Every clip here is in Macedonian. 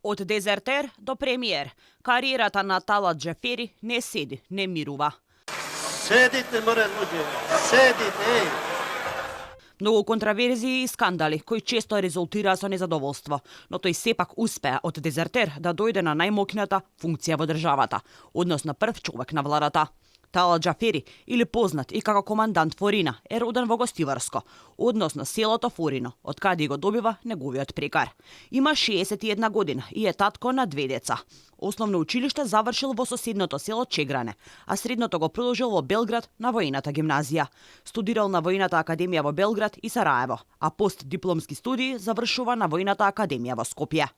Од дезертер до премиер, кариерата на Талат Џафери не седи, не мирува. Седите, море луѓе, седите, Многу контраверзии и скандали, кои често резултираа со незадоволство, но тој сепак успеа од дезертер да дојде на најмокната функција во државата, односно прв човек на владата. Талат Џафери, или познат и како командант Форина, е роден во Гостиварско, односно селото Форино, од каде го добива неговиот прекар. Има 61 година и е татко на 2 деца. Основно училиште завршил во соседното село Чегране, а средното го продолжил во Белград на војната гимназија. Студирал на војната академија во Белград и Сараево, а постдипломски студии завршува на војната академија во Скопје.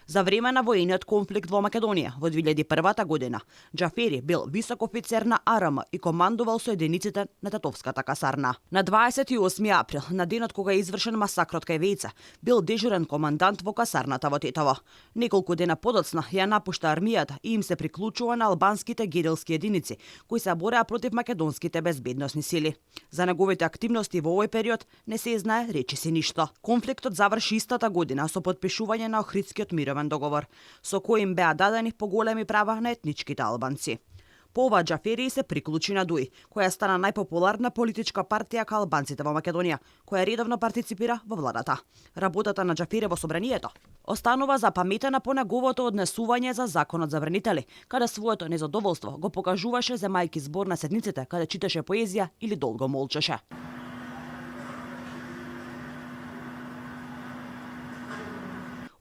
За време на војниот конфликт во Македонија во 2001 година, Џафери бил висок офицер на АРМ и командувал со единиците на Татовската касарна. На 28 април, на денот кога е извршен масакрот кај Вејца, бил дежурен командант во касарната во Тетово. Неколку дена подоцна ја напушта армијата и им се приклучува на албанските герилски единици, кои се бореа против македонските безбедносни сили. За неговите активности во овој период не се знае речиси ништо. Конфликтот заврши истата година со подпишување на Охридскиот мировен договор, со кој им беа дадени поголеми права на етничките албанци. По ова Џафери се приклучи на ДУИ, која стана најпопуларна политичка партија кај албанците во Македонија, која редовно партиципира во владата. Работата на Џафери во собранието останува запаметена по неговото однесување за законот за врнители, каде своето незадоволство го покажуваше земајки збор на седниците, каде читаше поезија или долго молчеше.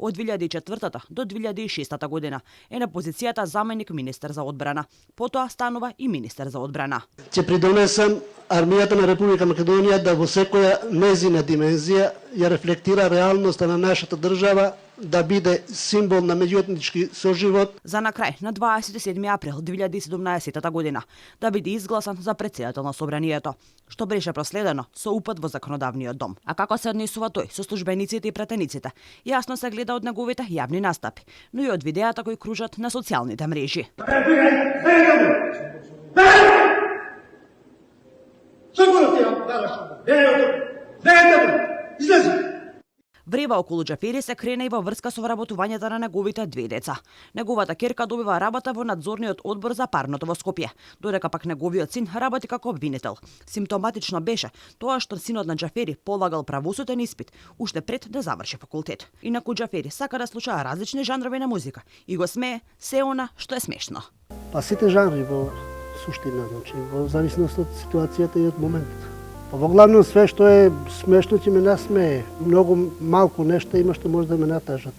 Од 2004 до 2006 година е на позицијата заменик министер за одбрана. Потоа станува и министер за одбрана. Ќе придонесам армијата на Република Македонија да во секоја незина димензија ја рефлектира реалноста на нашата држава, да биде символ на меѓуетнички соживот. За на крај, на 27 април 2017 година, да биде изгласан за претседател на собранието, што беше проследено со упат во законодавниот дом. А како се однесува тој со службениците и пратениците, јасно се гледа од неговите јавни настапи, но и од видеата кои кружат на социјалните мрежи. Врева околу Џафери се крена и во врска со вработувањето на неговите 2 деца. Неговата ќерка добива работа во надзорниот одбор за парното во Скопје, додека пак неговиот син работи како обвинител. Симптоматично беше тоа што синот на Џафери полагал правосуден испит уште пред да заврши факултет. Инаку Џафери сака да слуша различни жанрови на музика и го смее се она што е смешно. Па сите жанри во суштина, значи во зависност од ситуацијата и од моментот. Во главно све што е смешно ќе ме насмее. Многу малку нешто има што може да ме натажат.